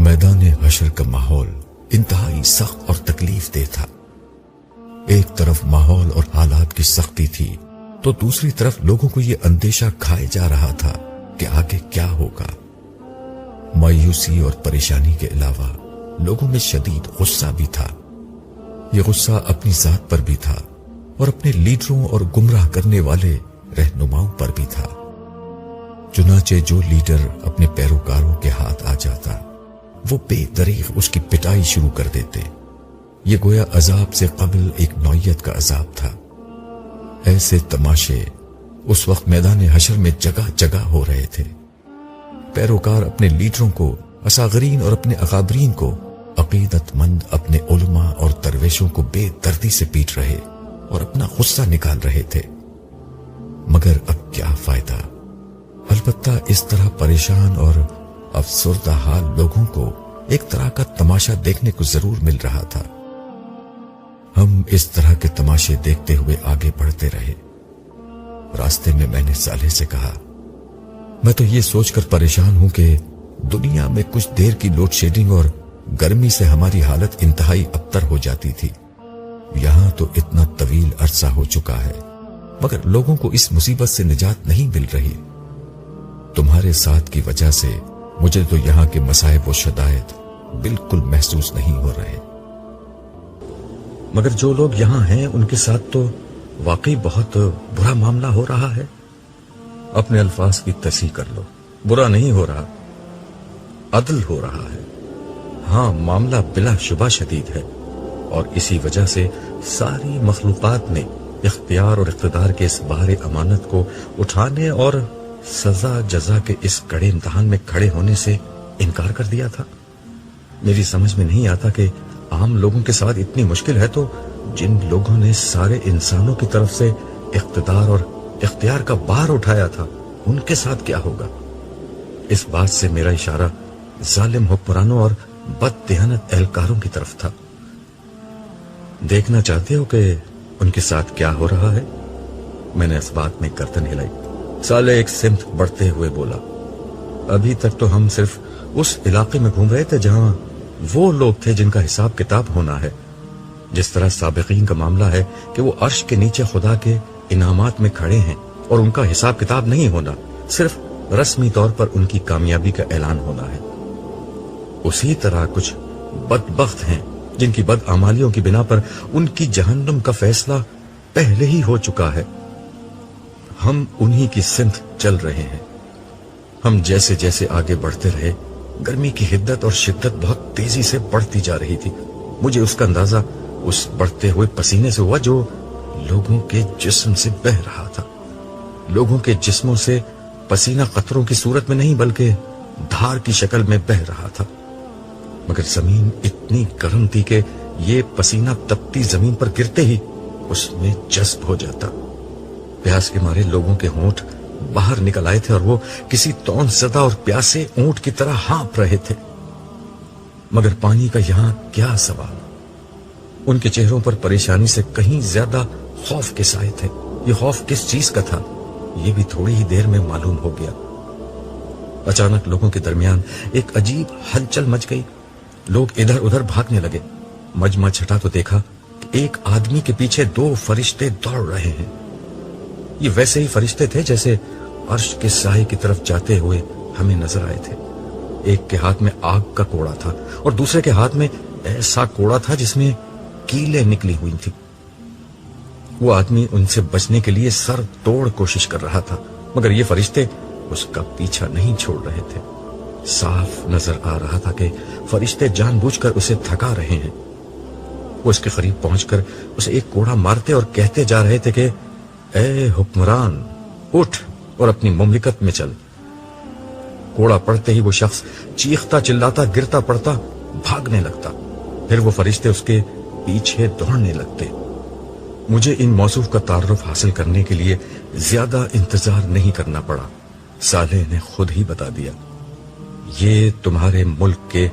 मैदान हशर का माहौल इंतहाई सख्त और तकलीफ दे था। एक तरफ माहौल और हालात की सख्ती थी तो दूसरी तरफ लोगों को यह अंदेशा खाए जा रहा था कि आगे क्या होगा। मायूसी और परेशानी के अलावा लोगों में शदीद गुस्सा भी था। यह गुस्सा अपनी जात पर भी था और अपने लीडरों और गुमराह करने वाले रहनुमाओं पर भी था। चुनाचे जो लीडर अपने पैरोकारों के हाथ आ जाता वो बेदरीग उसकी पिटाई शुरू कर देते। ये गोया अजाब से कबल एक नौयत का अजाब था। ऐसे तमाशे उस वक्त मैदान हशर में जगह जगह हो रहे थे। पैरोकार अपने लीडरों को, असागरीन और अपने अकाबरीन को, अकीदतमंद अपने उलमा और दरवेशों को बेदर्दी से पीट रहे और अपना गुस्सा निकाल रहे थे। मगर अब क्या फायदा। अलबत्ता इस तरह परेशान और अफसरदा हाल लोगों को एक तरह का तमाशा देखने को जरूर मिल रहा था। हम इस तरह के तमाशे देखते हुए आगे बढ़ते रहे। रास्ते में मैंने साले से कहा, मैं तो ये सोचकर परेशान हूं कि दुनिया में कुछ देर की लोड शेडिंग और गर्मी से हमारी हालत इंतहाई अबतर हो जाती थी। यहां तो इतना तवील अरसा हो चुका है मगर लोगों को इस मुसीबत से निजात नहीं मिल रही। तुम्हारे साथ की वजह से मुझे तो यहां के मसाइब और शदायत बिल्कुल महसूस नहीं हो रहे। मगर जो लोग यहां हैं उनके साथ तो वाकई बहुत बुरा मामला हो रहा है। अपने अल्फाज की तस्हीह कर लो। बुरा नहीं हो रहा, अदल हो रहा है। हाँ, मामला बिला शुबा शदीद है और इसी वजह से सारी मखलूकात ने इख्तियार और इख्तिदार के इस बाहर अमानत को उठाने और सजा जजा के इस कड़े इम्तिहान में खड़े होने से इनकार कर दिया था। मेरी समझ में नहीं आता कि आम लोगों के साथ इतनी मुश्किल है तो जिन लोगों ने सारे इंसानों की तरफ से इख्तिदार और इख्तियार का बार उठाया था उनके साथ क्या होगा। इस बात से मेरा इशारा जालिम हुक्मरानों और बददियानत एहलकारों की तरफ था। देखना चाहते हो कि उनके साथ क्या हो रहा है? मैंने इस बात में गर्दन हिलाई। साले एक सिमत बढ़ते हुए बोला, अभी तक तो हम सिर्फ उस इलाके में घूम रहे थे जहां वो लोग थे जिनका हिसाब किताब होना है। जिस तरह साबिकीन का मामला है कि वो अर्श के नीचे खुदा के इनामात में खड़े हैं और उनका हिसाब किताब नहीं होना, सिर्फ रस्मी तौर पर उनकी कामयाबी का ऐलान होना है। उसी तरह कुछ बदबख्त हैं जिनकी बदआमालियों की बिना पर उनकी जहन्नुम का फैसला पहले ही हो चुका है। हम उन्हीं की सिमत चल रहे हैं। हम जैसे जैसे आगे बढ़ते रहे गर्मी की हिद्दत और शिद्दत बहुत तेजी से बढ़ती जा रही थी। मुझे उसका अंदाजा उस बढ़ते हुए पसीने से हुआ जो लोगों के जिस्म से बह रहा था। लोगों के जिस्मों से पसीना कतरों की सूरत में नहीं बल्कि धार की शक्ल में बह रहा था। मगर जमीन इतनी गर्म थी कि ये पसीना तपती जमीन पर गिरते ही उसमें जज्ब हो जाता। प्यास के मारे लोगों के होंठ बाहर निकल आए थे और वो किसी तौन ज़दा और प्यासे ऊंट की तरह हाँप रहे थे। मगर पानी का यहां क्या सवाल। उनके चेहरों पर परेशानी से कहीं ज्यादा खौफ के साए थे। ये खौफ किस चीज का था ये भी थोड़ी ही देर में मालूम हो गया। अचानक लोगों के दरमियान एक अजीब हलचल मच गई। लोग इधर उधर भागने लगे। मजमा छटा तो देखा कि एक आदमी के पीछे दो फरिश्ते दौड़ रहे हैं। ये वैसे ही फरिश्ते थे जैसे अर्श के साए की तरफ जाते हुए हमें नजर आए थे। एक के हाथ में आग का कोड़ा था और दूसरे के हाथ में ऐसा कोड़ा था जिसमें कीलें निकली हुई थी। वो आदमी उनसे बचने के लिए सर तोड़ कोशिश कर रहा था मगर ये फरिश्ते उसका पीछा नहीं छोड़ रहे थे। साफ नजर आ रहा था कि फरिश्ते जानबूझकर उसे थका रहे हैं। वो उसके करीब पहुंचकर उसे एक कोड़ा मारते और कहते जा रहे थे कि ए हुक्मरान, उठ और अपनी मुमलिकत में चल। कोड़ा पड़ते ही वो शख्स चीखता चिल्लाता गिरता पड़ता भागने लगता। फिर वो फरिश्ते उसके पीछे दौड़ने लगते। मुझे इन मौसूफ का तारुफ हासिल करने के लिए ज्यादा इंतजार नहीं करना पड़ा। सालेह ने खुद ही बता दिया, ये तुम्हारे मुल्क के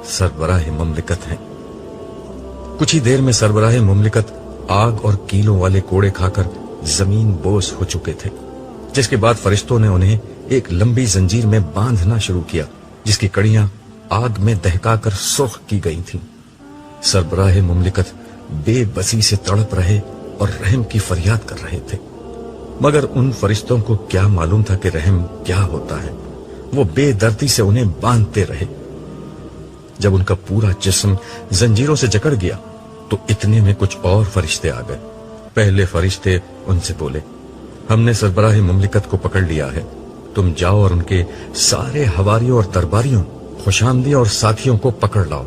सरबराह मुमलिकत हैं। कुछ ही देर में सरबराह मुमलिकत आग और कीलों वाले कोड़े खाकर जमीन बोस हो चुके थे, जिसके बाद फरिश्तों ने उन्हें एक लंबी जंजीर में बांधना शुरू किया जिसकी कड़ियां आग में दहकाकर सुर्ख की गई थीं। सरबराह मुमलिकत बेबसी से तड़प रहे और रहम की फरियाद कर रहे थे, मगर उन फरिश्तों को क्या मालूम था कि रहम क्या होता है। वो बेदर्दी से उन्हें बांधते रहे। जब उनका पूरा जिस्म जंजीरों से जकड़ गया तो इतने में कुछ और फरिश्ते आ गए। पहले फरिश्ते उनसे बोले, हमने सरबराह मुमलिकत को पकड़ लिया है, तुम जाओ और उनके सारे हवारियों और दरबारियों, खुशामदी और साथियों को पकड़ लाओ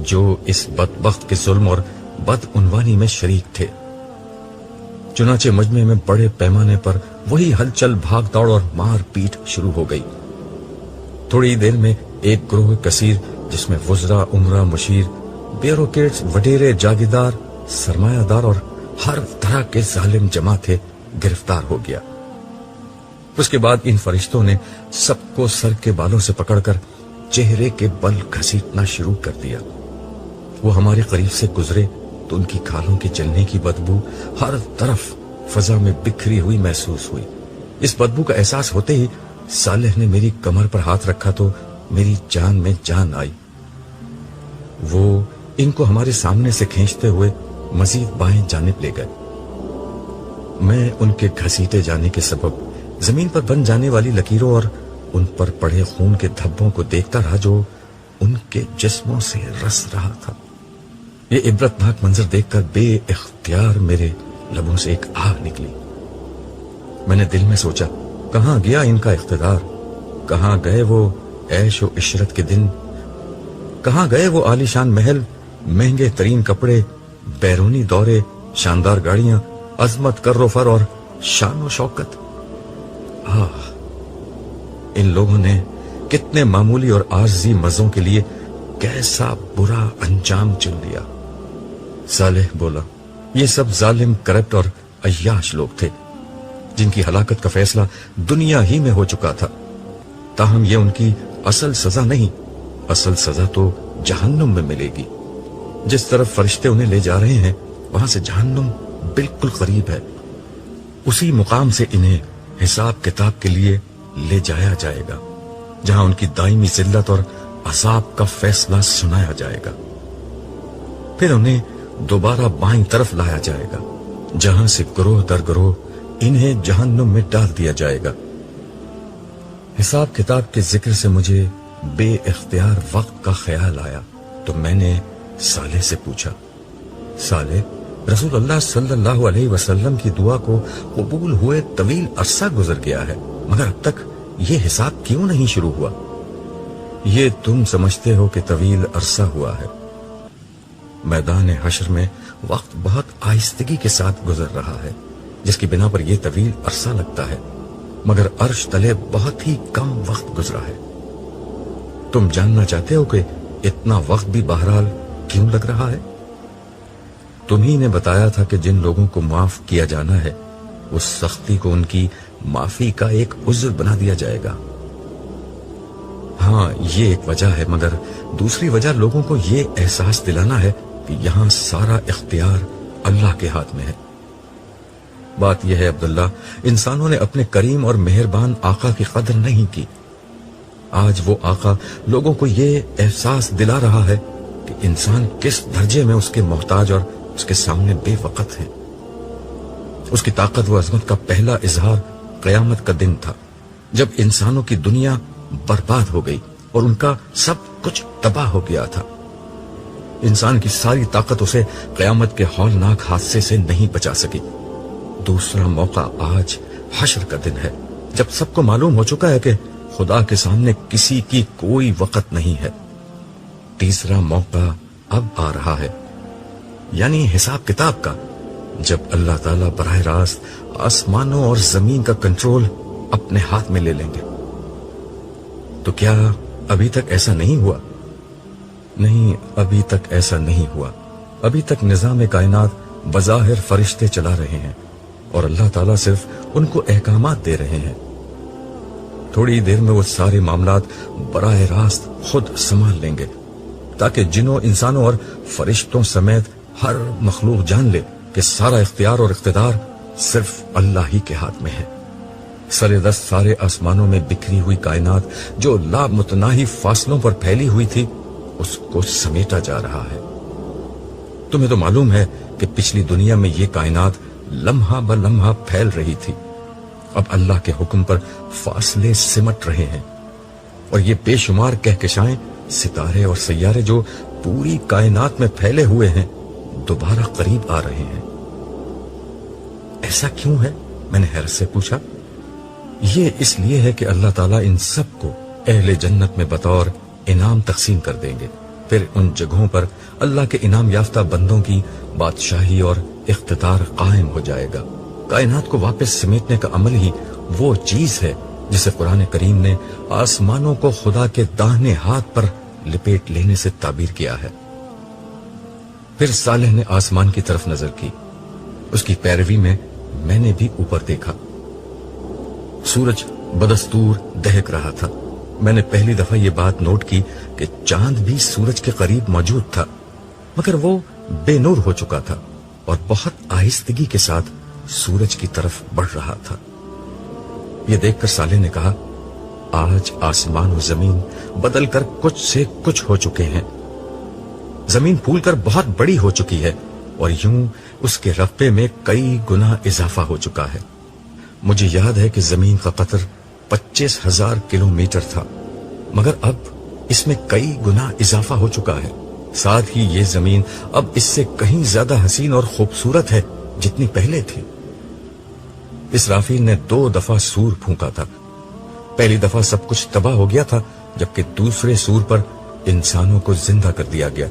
जो इस बदबख्त के जुल्म और बदउनवानी में शरीक थे। चुनाचे मजमे में बड़े पैमाने पर वही हलचल, भाग दौड़ और मार पीट शुरू हो गई। थोड़ी देर में एक ग्रोह कसीर जिसमें वुज़रा, उमरा, मुशीर, ब्यूरोक्रेट्स, वडेरे, जागीरदार, सरमायादार और हर तरह के जालिम जमा थे, गिरफ्तार हो गया। उसके बाद इन फरिश्तों ने सबको सर के बालों से पकड़कर चेहरे के बल घसीटना शुरू कर दिया। वो हमारे करीब से गुजरे तो उनकी खालों के जलने की बदबू हर तरफ फजा में बिखरी हुई महसूस हुई। इस बदबू का एहसास होते ही सालेह ने मेरी कमर पर हाथ रखा तो मेरी जान में जान आई। वो इनको हमारे सामने से खींचते हुए मजीद बाएं जानिब ले गए। मैं उनके घसीटे जाने के सबब जमीन पर बन जाने वाली लकीरों और उन पर पड़े खून के धब्बों को देखता रहा जो उनके जिस्मों से रस रहा था। ये इबरतनाक मंजर देखकर बेइख्तियार मेरे लबों से एक आह निकली। मैंने दिल में सोचा, कहां गया इनका इख्तिदार, कहां गए वो ऐश व इशरत के दिन, कहां गए वो आलीशान महल, महंगे तरीन कपड़े, बैरूनी दौरे, शानदार गाड़ियां, अजमत, कर्रोफर और शान व शौकत। इन लोगों ने कितने मामूली और आर्जी मजों के लिए कैसा बुरा अंजाम चुन लिया। सालेह बोला, ये सब जालिम, करप्ट और अय्याश लोग थे जिनकी हलाकत का फैसला दुनिया ही में हो चुका था। ताहम ये उनकी असल सजा नहीं, असल सजा तो जहन्नुम में मिलेगी। जिस तरफ फरिश्ते उन्हें ले जा रहे हैं वहां से जहन्नुम बिल्कुल करीब है। उसी मुकाम से इन्हें हिसाब किताब के लिए ले जाया जाएगा जहां उनकी दायमी जिल्लत और अजाब का फैसला सुनाया जाएगा। फिर उन्हें दोबारा बाईं तरफ लाया जाएगा जहां से ग्रोह दर ग्रोह इन्हें जहन्नुम में डाल दिया जाएगा। हिसाब किताब के जिक्र से मुझे बेइख्तियार वक्त का ख्याल आया तो मैंने साले से पूछा, साले, रसूलुल्लाह सल्लल्लाहु अलैहि वसल्लम की दुआ को कबूल हुए तवील अरसा गुजर गया है, मगर अब तक ये हिसाब क्यों नहीं शुरू हुआ? ये तुम समझते हो कि तवील अरसा हुआ है। मैदान हश्र में वक्त बहुत आहिस्तगी के साथ गुजर रहा है, जिसकी बिना पर यह तवील अरसा लगता है, मगर अर्श तले बहुत ही कम वक्त गुजरा है। तुम जानना चाहते हो कि इतना वक्त भी बहरहाल क्यों लग रहा है? तुम्ही ने बताया था कि जिन लोगों को माफ किया जाना है उस सख्ती को उनकी माफी का एक उज़्र बना दिया जाएगा। हाँ, ये एक वजह है, मगर दूसरी वजह लोगों को ये एहसास दिलाना है कि यहां सारा इख्तियार अल्लाह के हाथ में है। बात यह है अब्दुल्ला, इंसानों ने अपने करीम और मेहरबान आका की कदर नहीं की। आज वो आका लोगों को ये एहसास दिला रहा है कि इंसान किस दर्जे में उसके मोहताज और उसके सामने बेवकत है। उसकी ताकत व अजमत का पहला इजहार कयामत का दिन था, जब इंसानों की दुनिया बर्बाद हो गई और उनका सब कुछ तबाह हो गया था। इंसान की सारी ताकत उसे कयामत के हौलनाक हादसे से नहीं बचा सकी। दूसरा मौका आज हश्र का दिन है, जब सबको मालूम हो चुका है कि खुदा के सामने किसी की कोई वक़्त नहीं है। तीसरा मौका अब आ रहा है, यानी हिसाब किताब का, जब अल्लाह ताला बराह रास्त आसमानों और जमीन का कंट्रोल अपने हाथ में ले लेंगे। तो क्या अभी तक ऐसा नहीं हुआ? नहीं, अभी तक ऐसा नहीं हुआ। अभी तक निजाम कायनात बज़ाहिर फरिश्ते चला रहे हैं और अल्लाह ताला सिर्फ उनको अहकामात दे रहे हैं। थोड़ी देर में वो सारे मामलात बराह रास्त खुद संभाल लेंगे, ताकि जिन्हों, इंसानों और फरिश्तों समेत हर मखलूक जान ले कि सारा इख्तियार और इख्तिदार सिर्फ अल्लाह ही के हाथ में है। सरेदस्त सारे आसमानों में बिखरी हुई कायनात जो लामतनाही फासलों पर फैली हुई थी, उसको समेटा जा रहा है। तुम्हें तो मालूम है कि पिछली दुनिया में ये कायनात लम्हा ब लम्हा फैल रही थी। अब अल्लाह के हुक्म पर फासले सिमट रहे हैं और ये बेशुमार कहकशाएं, सितारे और सैयारे जो पूरी कायनात में फैले हुए हैं, दोबारा करीब आ रहे हैं। ऐसा क्यों है? मैंने हैरत से पूछा। ये इसलिए है कि अल्लाह ताला इन सबको अहले जन्नत में बतौर इनाम तकसीम कर देंगे। फिर उन जगहों पर अल्लाह के इनाम याफ्ता बंदों की बादशाही और इख्तिदार कायम हो जाएगा। कायनात को वापस समेटने का अमल ही वो चीज है जिसे कुरान करीम ने आसमानों को खुदा के दाहिने हाथ पर लिपेट लेने से ताबीर किया है। फिर सालेह ने आसमान की तरफ नजर की। उसकी पैरवी में मैंने भी ऊपर देखा। सूरज बदस्तूर दहक रहा था। मैंने पहली दफा ये बात नोट की कि चांद भी सूरज के करीब मौजूद था, मगर वो बेनूर हो चुका था और बहुत आहिस्तगी के साथ सूरज की तरफ बढ़ रहा था। ये देखकर सालेह ने कहा, आज आसमान और जमीन बदलकर कुछ से कुछ हो चुके हैं। जमीन फूलकर बहुत बड़ी हो चुकी है और यूं उसके रफ्ते में कई गुना इजाफा हो चुका है। मुझे याद है कि जमीन का कतर 25,000 किलोमीटर था, मगर अब इसमें कई गुना इजाफा हो चुका है। साथ ही ये जमीन अब इससे कहीं ज्यादा हसीन और खूबसूरत है जितनी पहले थी। इसराफील ने 2 दफा सूर फूंका था। पहली दफा सब कुछ तबाह हो गया था, जबकि दूसरे सूर पर इंसानों को जिंदा कर दिया गया।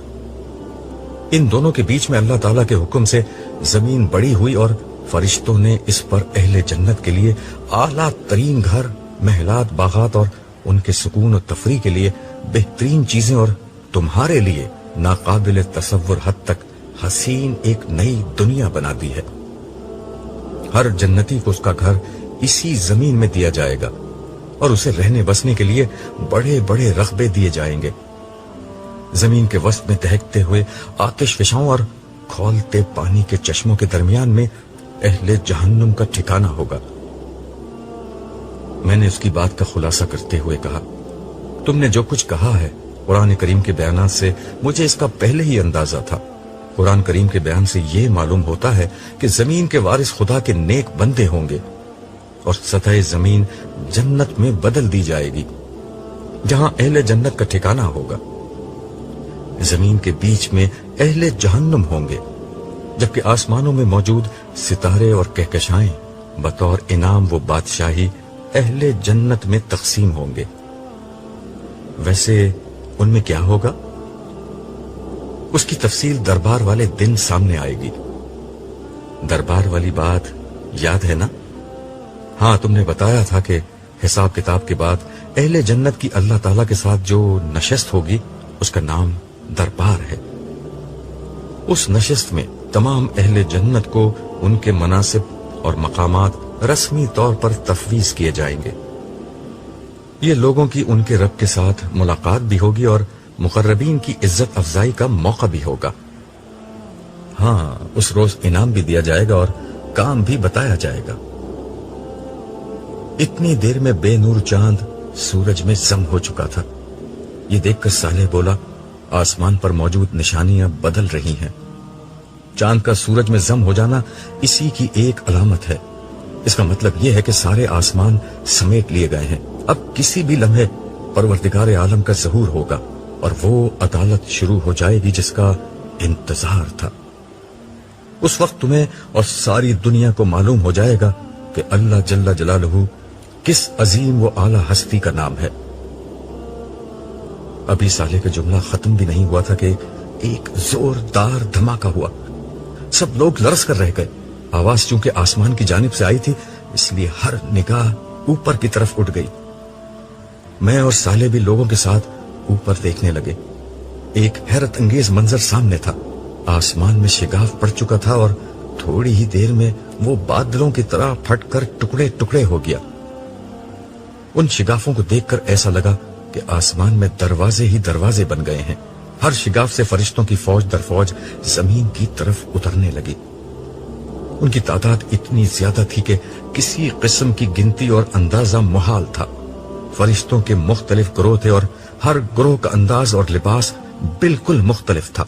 इन दोनों के बीच में अल्लाह ताला के हुक्म से जमीन बड़ी हुई और फरिश्तों ने इस पर अहले जन्नत के लिए आला तरीन घर, महलात, बागात और उनके सुकून और तफरी के लिए बेहतरीन चीजें और तुम्हारे लिए नाकाबिल तसव्वुर हद तक हसीन एक नई दुनिया बना दी है। हर जन्नती को उसका घर इसी जमीन में दिया जाएगा और उसे रहने बसने के लिए बड़े बड़े रकबे दिए जाएंगे। जमीन के वस्त में दहकते हुए आतिशफशाओं और खौलते पानी के चश्मों के दरमियान में अहले जहन्नुम का ठिकाना होगा। मैंने उसकी बात का खुलासा करते हुए कहा, तुमने जो कुछ कहा है कुरान करीम के बयानात से मुझे इसका पहले ही अंदाजा था। कुरान करीम के बयान से यह मालूम होता है कि जमीन के वारिस खुदा के नेक बंदे होंगे और सतह जमीन जन्नत में बदल दी जाएगी, जहां अहले जन्नत का ठिकाना होगा। जमीन के बीच में अहले जहन्नुम होंगे, जबकि आसमानों में मौजूद सितारे और कहकशाएं बतौर इनाम वो बादशाही अहले जन्नत में तकसीम होंगे। वैसे उनमें क्या होगा, उसकी तफसील दरबार वाले दिन सामने आएगी। दरबार वाली बात याद है ना? हाँ, तुमने बताया था कि हिसाब किताब के बाद अहले जन्नत की अल्लाह ताला के साथ जो नशस्त होगी उसका नाम दरबार है। उस नशस्त में तमाम अहले जन्नत को उनके मनासिब और मकामात रस्मी तौर पर तफवीज किए जाएंगे। ये लोगों की उनके रब के साथ मुलाकात भी होगी और मुकर्रबीन की इज्जत अफजाई का मौका भी होगा। हाँ, उस रोज इनाम भी दिया जाएगा और काम भी बताया जाएगा। इतनी देर में बेनूर चांद सूरज में जम हो चुका था। ये देखकर सालेह बोला, आसमान पर मौजूद निशानियां बदल रही हैं। चांद का सूरज में जम हो जाना इसी की एक अलामत है। इसका मतलब यह है कि सारे आसमान समेट लिए गए हैं। अब किसी भी लम्हे परवरदिगार आलम का ज़हूर होगा और वो अदालत शुरू हो जाएगी जिसका इंतजार था। उस वक्त तुम्हें और सारी दुनिया को मालूम हो जाएगा कि अल्लाह जल्ला जलालहू किस अजीम व आला हस्ती का नाम है। अभी साले का जुमला खत्म भी नहीं हुआ था कि एक जोरदार धमाका हुआ। सब लोग लरस कर रह गए। आवाज चूंकि आसमान की जानिब से आई थी, इसलिए हर निगाह ऊपर की तरफ उठ गई। मैं और साले भी लोगों के साथ ऊपर देखने लगे। एक हैरत अंगेज मंजर सामने था। आसमान में शिगाफ पड़ चुका था और थोड़ी ही देर में वो बादलों की तरह फटकर टुकड़े टुकड़े हो गया। उन शिगाफों को देखकर ऐसा लगा कि आसमान में दरवाजे ही दरवाजे बन गए हैं। हर शिगाफ से फरिश्तों की फौज दर फौज जमीन की तरफ उतरने लगी। ان کی تعداد اتنی زیادہ تھی کہ کسی قسم کی گنتی اور اندازہ محال تھا۔ فرشتوں کے مختلف گروہ تھے اور ہر گروہ کا انداز اور لباس بالکل مختلف تھا۔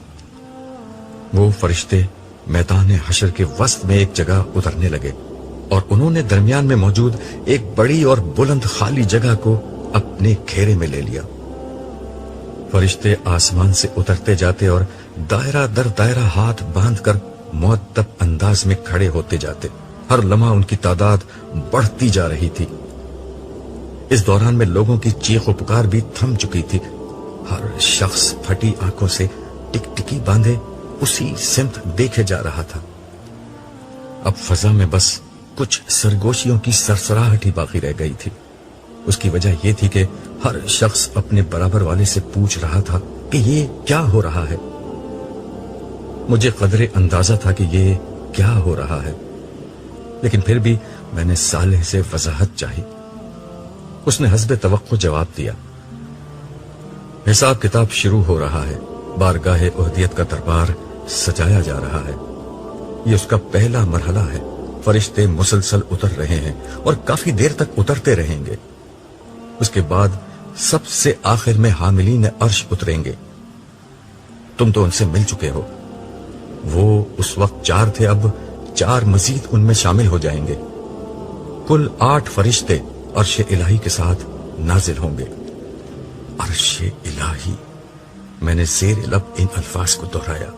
وہ فرشتے میدان حشر کے وسط میں ایک جگہ اترنے لگے اور انہوں نے درمیان میں موجود ایک بڑی اور بلند خالی جگہ کو اپنے گھیرے میں لے لیا۔ فرشتے آسمان سے اترتے جاتے اور دائرہ در دائرہ ہاتھ باندھ کر مؤدب انداز میں کھڑے ہوتے جاتے۔ ہر لمحہ ان کی تعداد بڑھتی جا رہی تھی۔ اس دوران میں لوگوں کی چیخ و پکار بھی تھم چکی تھی۔ ہر شخص پھٹی آنکھوں سے ٹکٹکی باندھے اسی سمت دیکھے جا رہا تھا۔ اب فضا میں بس کچھ سرگوشیوں کی سرسراہٹ ہی باقی رہ گئی تھی۔ اس کی وجہ یہ تھی کہ ہر شخص اپنے برابر والے سے پوچھ رہا تھا کہ یہ کیا ہو رہا ہے۔ مجھے قدرے اندازہ تھا کہ یہ کیا ہو رہا ہے، لیکن پھر بھی میں نے صالح سے وضاحت چاہی۔ اس نے حسب توقع جواب دیا، حساب کتاب شروع ہو رہا ہے، بارگاہ احدیت کا دربار سجایا جا رہا ہے، یہ اس کا پہلا مرحلہ ہے۔ فرشتے مسلسل اتر رہے ہیں اور کافی دیر تک اترتے رہیں گے۔ اس کے بعد سب سے آخر میں حاملین عرش اتریں گے۔ تم تو ان سے مل چکے ہو، وہ اس وقت 4 تھے، اب 4 مزید ان میں شامل ہو جائیں گے۔ کل 8 فرشتے عرش الہی کے ساتھ نازل ہوں گے۔ عرش الہی، میں نے زیر لب ان الفاظ کو دہرایا۔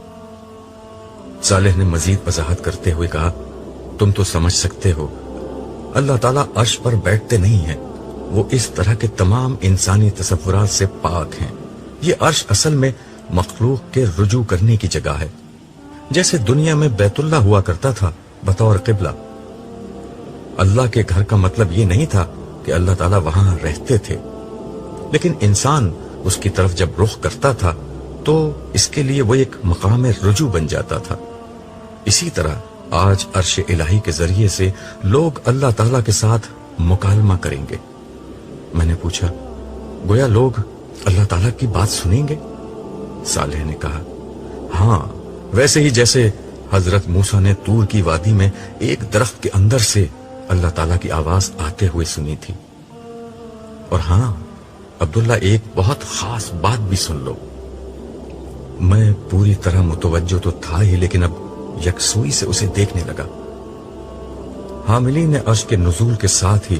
صالح نے مزید وضاحت کرتے ہوئے کہا، تم تو سمجھ سکتے ہو اللہ تعالیٰ عرش پر بیٹھتے نہیں ہیں، وہ اس طرح کے تمام انسانی تصورات سے پاک ہیں۔ یہ عرش اصل میں مخلوق کے رجوع کرنے کی جگہ ہے، جیسے دنیا میں بیت اللہ ہوا کرتا تھا بطور قبلہ۔ اللہ کے گھر کا مطلب یہ نہیں تھا کہ اللہ تعالیٰ وہاں رہتے تھے، لیکن انسان اس کی طرف جب رخ کرتا تھا تو اس کے لیے وہ ایک مقام رجوع بن جاتا تھا۔ اسی طرح آج عرش الہی کے ذریعے سے لوگ اللہ تعالیٰ کے ساتھ مکالمہ کریں گے۔ میں نے پوچھا، گویا لوگ اللہ تعالیٰ کی بات سنیں گے؟ صالح نے کہا، ہاں، ویسے ہی جیسے حضرت موسیٰ نے طور کی وادی میں ایک درخت کے اندر سے اللہ تعالیٰ کی آواز آتے ہوئے سنی تھی۔ اور ہاں عبداللہ، ایک بہت خاص بات بھی سن لو۔ میں پوری طرح متوجہ تو تھا ہی، لیکن اب یکسوئی سے اسے دیکھنے لگا۔ حاملین عرش کے نزول کے ساتھ ہی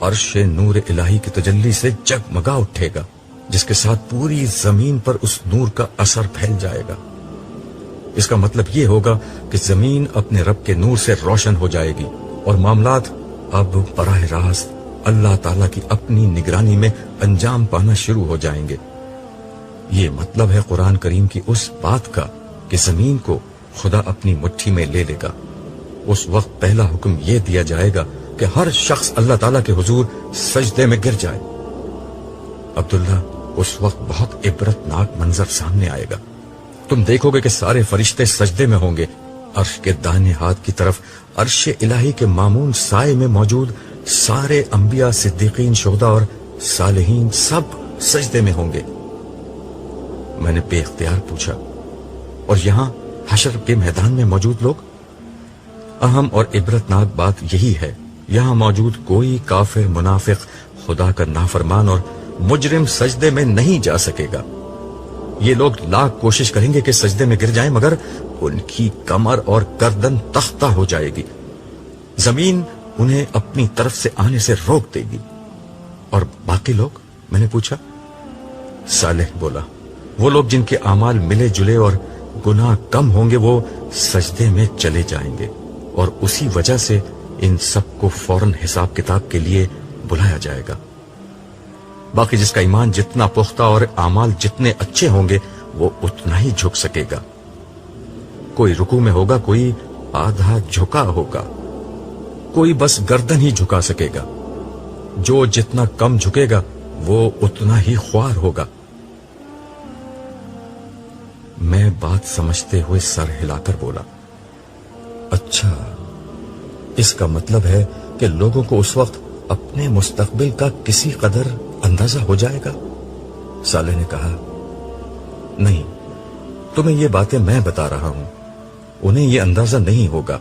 عرش نور الہی کی تجلی سے جگمگا اٹھے گا، جس کے ساتھ پوری زمین پر اس نور کا اثر پھیل جائے گا۔ اس کا مطلب یہ ہوگا کہ زمین اپنے رب کے نور سے روشن ہو جائے گی اور معاملات اب براہ راست اللہ تعالیٰ کی اپنی نگرانی میں انجام پانا شروع ہو جائیں گے۔ یہ مطلب ہے قرآن کریم کی اس بات کا کہ زمین کو خدا اپنی مٹھی میں لے لے گا۔ اس وقت پہلا حکم یہ دیا جائے گا کہ ہر شخص اللہ تعالیٰ کے حضور سجدے میں گر جائے۔ عبداللہ، اس وقت بہت عبرتناک منظر سامنے آئے گا۔ تم دیکھو گے کہ سارے فرشتے سجدے میں ہوں گے۔ عرش کے دائیں ہاتھ کی طرف عرش الہی کے مامون سائے میں موجود سارے انبیاء، صدیقین، شہداء اور صالحین سب سجدے میں ہوں گے۔ میں نے بے اختیار پوچھا، اور یہاں حشر کے میدان میں موجود لوگ؟ اہم اور عبرتناک بات یہی ہے، یہاں موجود کوئی کافر، منافق، خدا کا نافرمان اور مجرم سجدے میں نہیں جا سکے گا۔ یہ لوگ لاکھ کوشش کریں گے کہ سجدے میں گر جائیں، مگر ان کی کمر اور گردن تختہ ہو جائے گی۔ زمین انہیں اپنی طرف سے آنے سے روک دے گی۔ اور باقی لوگ؟ میں نے پوچھا۔ صالح بولا، وہ لوگ جن کے اعمال ملے جلے اور گناہ کم ہوں گے وہ سجدے میں چلے جائیں گے، اور اسی وجہ سے ان سب کو فوراً حساب کتاب کے لیے بلایا جائے گا۔ باقی جس کا ایمان جتنا پختہ اور اعمال جتنے اچھے ہوں گے وہ اتنا ہی جھک سکے گا۔ کوئی رکوع میں ہوگا، کوئی آدھا جھکا ہوگا، کوئی بس گردن ہی جھکا سکے گا۔ جو جتنا کم جھکے گا وہ اتنا ہی خوار ہوگا۔ میں بات سمجھتے ہوئے سر ہلا کر بولا، اچھا، اس کا مطلب ہے کہ لوگوں کو اس وقت اپنے مستقبل کا کسی قدر اندازہ ہو جائے گا؟ صالح نے کہا، نہیں، تمہیں یہ باتیں میں بتا رہا ہوں، انہیں یہ اندازہ نہیں ہوگا۔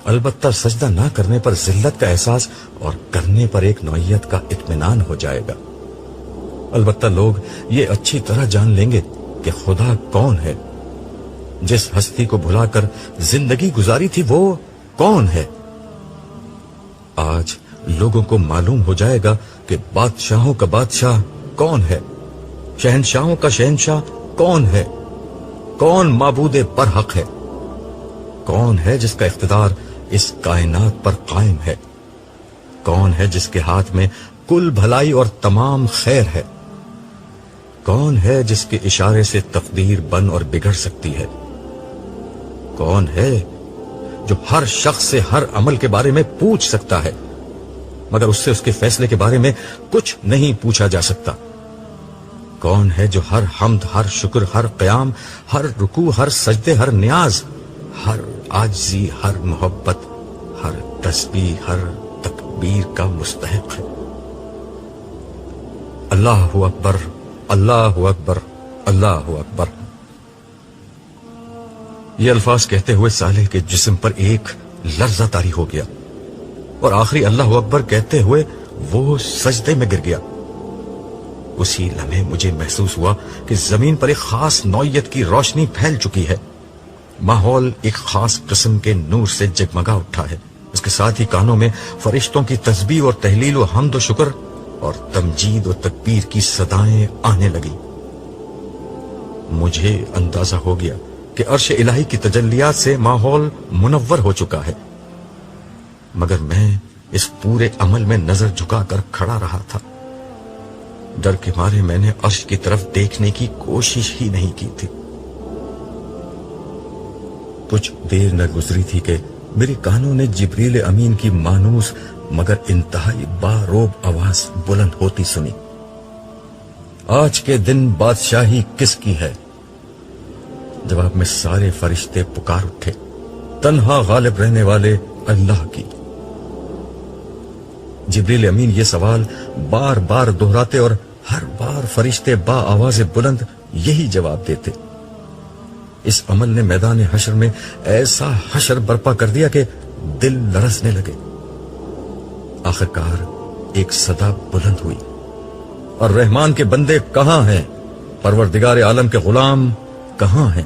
البتہ سجدہ نہ کرنے پر ذلت کا احساس اور کرنے پر ایک نوعیت کا اطمینان ہو جائے گا۔ البتہ لوگ یہ اچھی طرح جان لیں گے کہ خدا کون ہے، جس ہستی کو بھلا کر زندگی گزاری تھی وہ کون ہے۔ آج لوگوں کو معلوم ہو جائے گا کہ بادشاہوں کا بادشاہ کون ہے، شہنشاہوں کا شہنشاہ کون ہے، کون معبود برحق ہے، کون ہے جس کا اقتدار اس کائنات پر قائم ہے، کون ہے جس کے ہاتھ میں کل بھلائی اور تمام خیر ہے، کون ہے جس کے اشارے سے تقدیر بن اور بگڑ سکتی ہے، کون ہے جو ہر شخص سے ہر عمل کے بارے میں پوچھ سکتا ہے مگر اس سے اس کے فیصلے کے بارے میں کچھ نہیں پوچھا جا سکتا، کون ہے جو ہر حمد، ہر شکر، ہر قیام، ہر رکوع، ہر سجدے، ہر نیاز، ہر عاجزی، ہر محبت، ہر تسبیح، ہر تکبیر کا مستحق ہے۔ اللہ اکبر، اللہ اکبر، اللہ اکبر۔ یہ الفاظ کہتے ہوئے صالح کے جسم پر ایک لرزہ طاری ہو گیا اور آخری اللہ اکبر کہتے ہوئے وہ سجدے میں گر گیا۔ اسی لمحے مجھے محسوس ہوا کہ زمین پر ایک خاص نوعیت کی روشنی پھیل چکی ہے، ماحول ایک خاص قسم کے نور سے جگمگا اٹھا ہے، اس کے ساتھ ہی کانوں میں فرشتوں کی تسبیح اور تحلیل و حمد و شکر اور تمجید و تکبیر کی صدائیں آنے لگی۔ مجھے اندازہ ہو گیا کہ عرش الہی کی تجلیات سے ماحول منور ہو چکا ہے، مگر میں اس پورے عمل میں نظر جھکا کر کھڑا رہا تھا۔ ڈر کے مارے میں نے عرش کی طرف دیکھنے کی کوشش ہی نہیں کی تھی۔ کچھ دیر نہ گزری تھی کہ میرے کانوں نے جبریل امین کی مانوس مگر انتہائی باروب آواز بلند ہوتی سنی، آج کے دن بادشاہی کس کی ہے؟ جواب میں سارے فرشتے پکار اٹھے، تنہا غالب رہنے والے اللہ کی۔ جبریل امین یہ سوال بار بار دہراتے اور ہر بار فرشتے با آواز بلند یہی جواب دیتے۔ اس عمل نے میدان حشر میں ایسا حشر برپا کر دیا کہ دل لرزنے لگے۔ آخرکار ایک صدا بلند ہوئی، اور رحمان کے بندے کہاں ہیں؟ پروردگار عالم کے غلام کہاں ہیں؟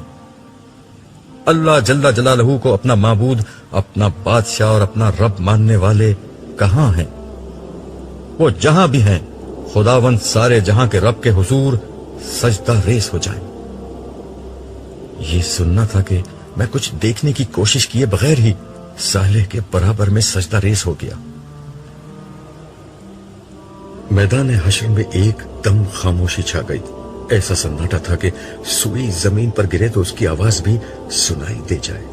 اللہ جل جلالہ کو اپنا معبود، اپنا بادشاہ اور اپنا رب ماننے والے کہاں ہیں؟ وہ جہاں بھی ہیں خداوند سارے جہاں کے رب کے حضور سجدہ ریز ہو جائیں۔ یہ سننا تھا کہ میں کچھ دیکھنے کی کوشش کیے بغیر ہی صالح کے برابر میں سجدہ ریز ہو گیا۔ میدان حشر میں ایک دم خاموشی چھا گئی، ایسا سناٹا تھا کہ سوئی زمین پر گرے تو اس کی آواز بھی سنائی دے جائے۔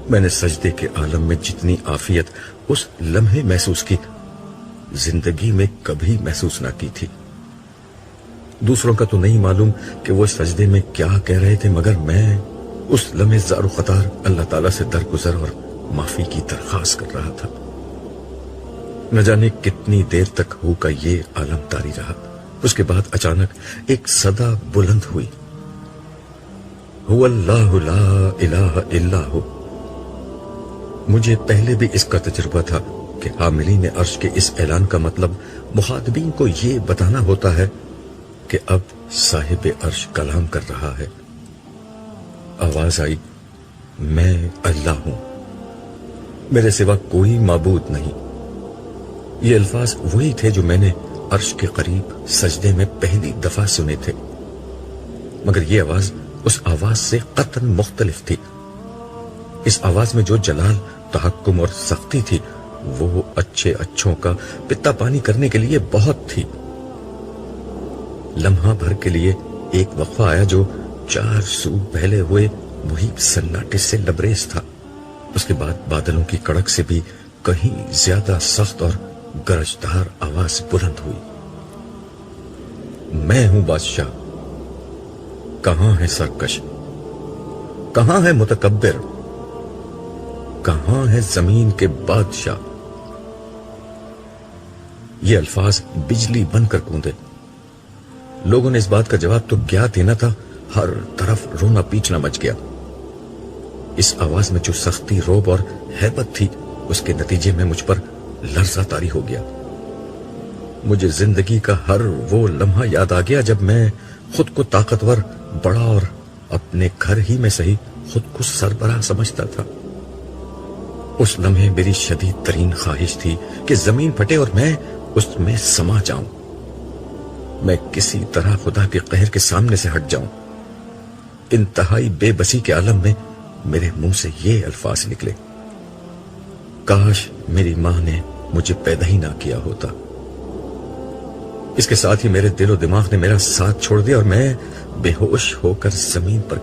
میں نے سجدے کے عالم میں جتنی عافیت اس لمحے محسوس کی، زندگی میں کبھی محسوس نہ کی تھی۔ دوسروں کا تو نہیں معلوم کہ وہ سجدے میں کیا کہہ رہے تھے، مگر میں اس لمحے زار و قطار اللہ تعالیٰ سے درگزر اور معافی کی درخواست کر رہا تھا۔ نہ جانے کتنی دیر تک ہو کا یہ عالم طاری رہا۔ اس کے بعد اچانک ایک صدا بلند ہوئی، هو اللہ لا الہ الا ہو۔ مجھے پہلے بھی اس کا تجربہ تھا کہ حاملین عرش کے اس اعلان کا مطلب مخاطبین کو یہ بتانا ہوتا ہے کہ اب صاحب عرش کلام کر رہا ہے۔ آواز آئی، میں اللہ ہوں، میرے سوا کوئی معبود نہیں۔ یہ الفاظ وہی تھے جو میں نے عرش کے قریب سجدے میں پہلی دفعہ سنے تھے، مگر یہ آواز اس آواز سے قطعاً مختلف تھی۔ اس آواز میں جو جلال، تحکم اور سختی تھی وہ اچھے اچھوں کا پتا پانی کرنے کے لیے بہت تھی۔ لمحہ بھر کے لیے ایک وقفہ آیا جو 4 سو پھیلے ہوئے محیط سناٹے سے لبریز تھا۔ اس کے بعد بادلوں کی کڑک سے بھی کہیں زیادہ سخت اور گرجدار آواز بلند ہوئی، میں ہوں بادشاہ، کہاں ہے سرکش، کہاں ہے متکبر، کہاں ہے زمین کے بادشاہ؟ یہ الفاظ بجلی بن کر گونجے۔ لوگوں نے اس بات کا جواب تو کیا دینا تھا، ہر طرف رونا پیٹنا مچ گیا۔ اس آواز میں جو سختی، روب اور ہیبت تھی اس کے نتیجے میں مجھ پر لرزہ طاری ہو گیا. مجھے زندگی کا ہر وہ لمحہ یاد آ گیا جب میں خود کو طاقتور، بڑا اور اپنے گھر ہی میں صحیح خود کو سربراہ سمجھتا تھا. اس لمحے میری شدید ترین خواہش تھی کہ زمین پھٹے اور میں اس میں سما جاؤں. میں کسی طرح خدا کے قہر کے سامنے سے ہٹ جاؤں. انتہائی بے بسی کے عالم میں میرے منہ سے یہ الفاظ نکلے: کاش میری ماں نے مجھے پیدا ہی نہ کیا ہوتا. اس کے ساتھ ہی میرے دل و دماغ نے میرا ساتھ چھوڑ دیا اور میں بے ہوش ہو کر زمین پر